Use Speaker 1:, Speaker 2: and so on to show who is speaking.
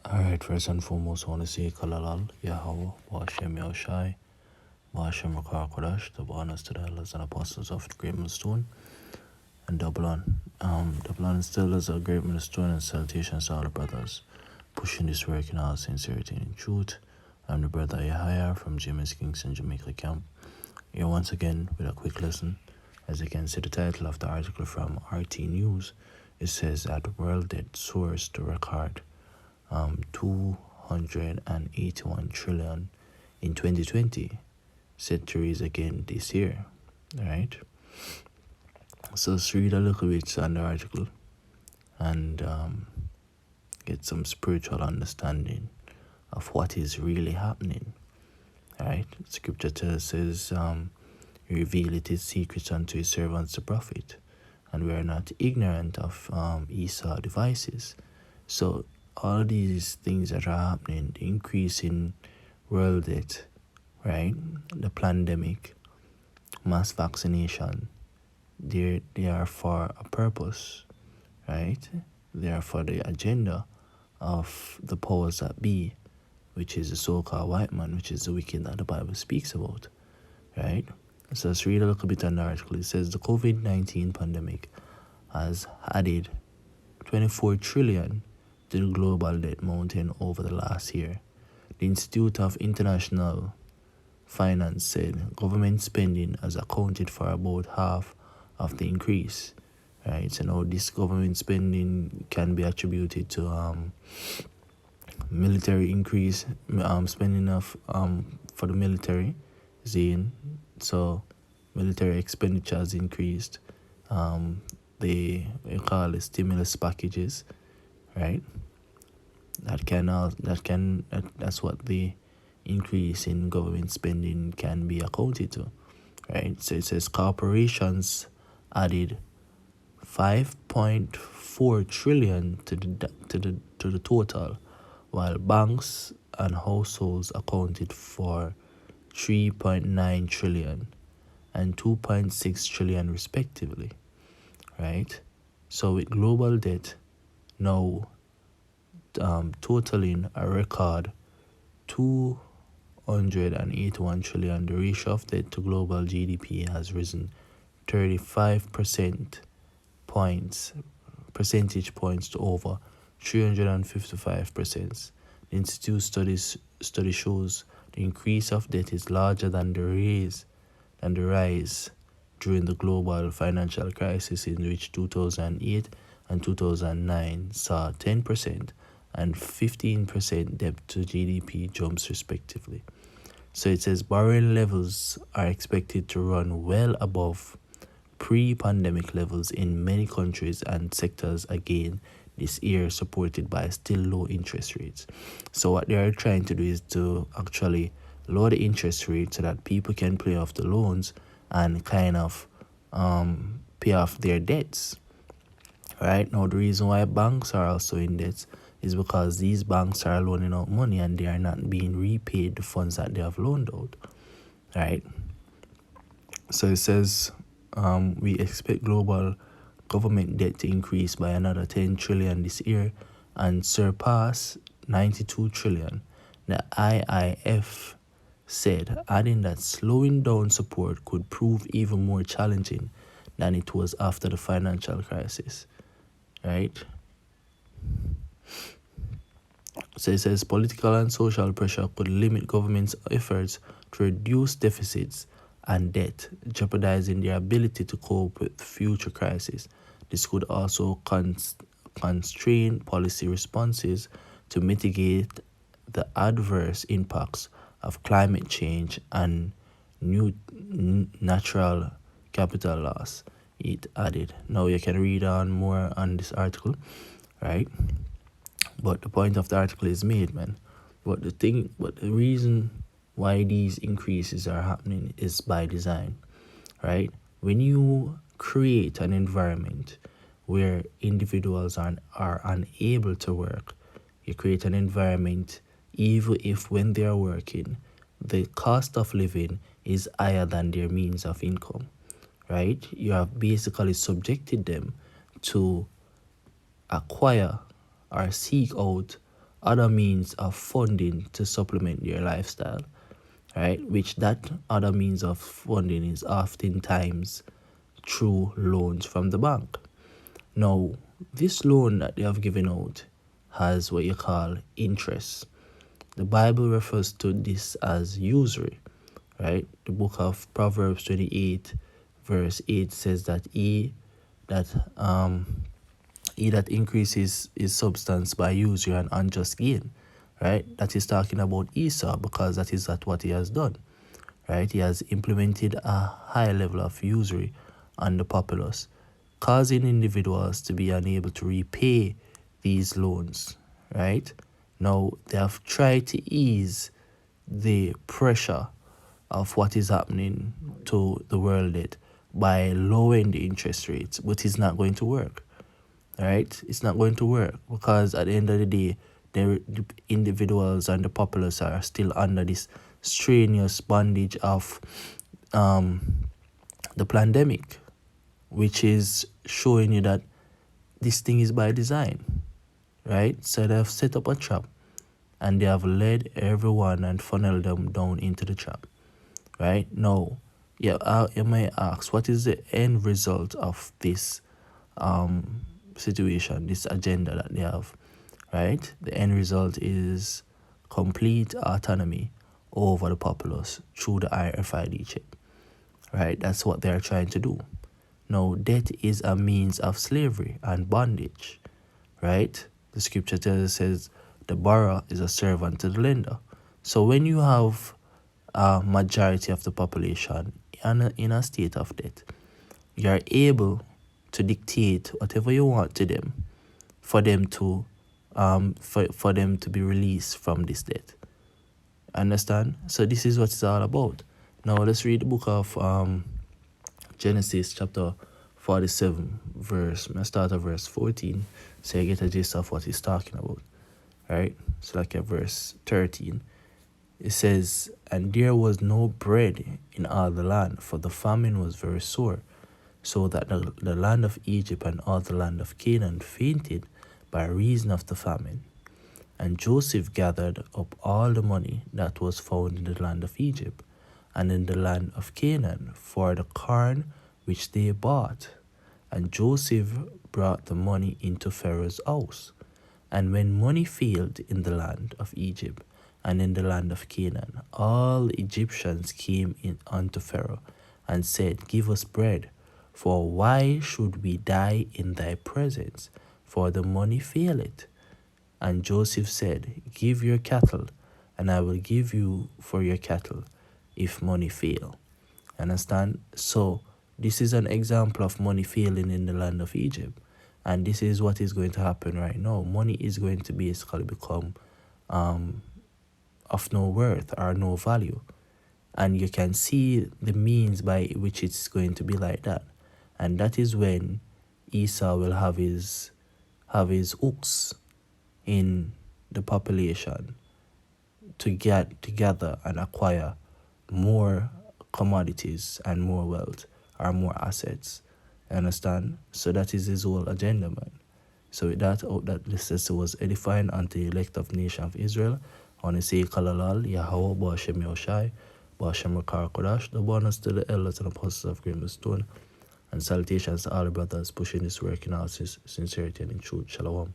Speaker 1: Alright, first and foremost, I want to say Kalalal, Yahweh, Washem Yahushai, Washem Rakar Kodash, the honors to the elders and apostles of the Great Millstone, and double on. Double on still is a Great Millstone, and salutations to all the brothers pushing this work in all sincerity and in truth. I'm the brother Yahya from James Kingston, Jamaica Camp. Here once again with a quick lesson. As you can see the title of the article from RT News, it says that world debt soars to record 281 trillion in 2020, set to raise again this year. Right? So let's read a little bit on the article and get some spiritual understanding of what is really happening. Right? Scripture says, reveal his secrets unto his servants the prophet, and we are not ignorant of Esau's devices. So all these things that are happening, the increase in world debt, right? The pandemic, mass vaccination, they are for a purpose, right? They are for the agenda of the powers that be, which is the so-called white man, which is the wicked that the Bible speaks about, right? So let's read a little bit on the article. It says the COVID-19 pandemic has added 24 trillion to the global debt mountain over the last year. The Institute of International Finance said government spending has accounted for about half of the increase. Right, so now this government spending can be attributed to military increase, spending of for the military, so military expenditures increased. They call it stimulus packages, right? That's what the increase in government spending can be accounted to, right? So it says corporations added 5.4 trillion to the total, while banks and households accounted for 3.9 trillion and 2.6 trillion respectively, right? So with global debt now totaling a record 281 trillion, the ratio of debt to global GDP has risen 35 percentage points to over 355%. The Institute study shows the increase of debt is larger than the rise during the global financial crisis, in which 2008 and 2009 saw 10% and 15% debt to GDP jumps respectively. So it says borrowing levels are expected to run well above pre-pandemic levels in many countries and sectors again this year, supported by still low interest rates. So what they are trying to do is to actually lower the interest rate so that people can pay off the loans and kind of pay off their debts. Right now, the reason why banks are also in debt is because these banks are loaning out money and they are not being repaid the funds that they have loaned out. Right? So it says we expect global government debt to increase by another 10 trillion this year and surpass 92 trillion. The IIF said, adding that slowing down support could prove even more challenging than it was after the financial crisis. Right? So it says political and social pressure could limit government's efforts to reduce deficits and debt, jeopardizing their ability to cope with future crises. This could also constrain policy responses to mitigate the adverse impacts of climate change and new natural capital loss, it added. Now you can read on more on this article, right? But the point of the article is made, man. But the reason why these increases are happening is by design, right? When you create an environment where individuals are unable to work, you create an environment, even if when they are working, the cost of living is higher than their means of income, right? You have basically subjected them to acquire or seek out other means of funding to supplement their lifestyle, right? Which that other means of funding is oftentimes through loans from the bank. Now, this loan that they have given out has what you call interest. The Bible refers to this as usury, right? The book of Proverbs 28 verse 8 says that that he that increases his substance by usury and unjust gain, right? That is talking about Esau, because that is what he has done, right? He has implemented a high level of usury on the populace, causing individuals to be unable to repay these loans, right? Now, they have tried to ease the pressure of what is happening to the world debt by lowering the interest rates, but it's not going to work, right? It's not going to work, because at the end of the day, the individuals and the populace are still under this strenuous bondage of the pandemic, which is showing you that this thing is by design, right? So they have set up a trap, and they have led everyone and funneled them down into the trap, right? Now, you may ask, what is the end result of this situation, this agenda that they have, right? The end result is complete autonomy over the populace through the RFID chip, right? That's what they're trying to do. Now, debt is a means of slavery and bondage, right? The scripture says the borrower is a servant to the lender. So when you have a majority of the population in a state of debt, you are able to dictate whatever you want to them for them to for them to be released from this debt. Understand? So this is what it's all about. Now let's read the book of Genesis chapter 47 verse. Let's start at verse 14 so you get a gist of what he's talking about. Right? So like at verse 13. It says, and there was no bread in all the land, for the famine was very sore, so that the land of Egypt and all the land of Canaan fainted by reason of the famine. And Joseph gathered up all the money that was found in the land of Egypt and in the land of Canaan for the corn which they bought. And Joseph brought the money into Pharaoh's house. And when money failed in the land of Egypt and in the land of Canaan, all the Egyptians came in unto Pharaoh and said, give us bread, for why should we die in thy presence? For the money faileth. And Joseph said, give your cattle, and I will give you for your cattle, if money fail. Understand? So this is an example of money failing in the land of Egypt. And this is what is going to happen right now. Money is going to basically become of no worth or no value. And you can see the means by which it's going to be like that. And that is when Esau will have his hooks in the population to get together and acquire more commodities and more wealth or more assets. Understand? So that is his whole agenda, man. So with that, that this sister was edifying unto the elect of nation of Israel. I want to say Kalalal, Yahweh, Ba'ashem Yoshai, Ba'ashem Rakar Kodash, the bonus to the elders and apostles of Grimstone, and salutations to all the brothers pushing this work in all sincerity and in truth. Shalom.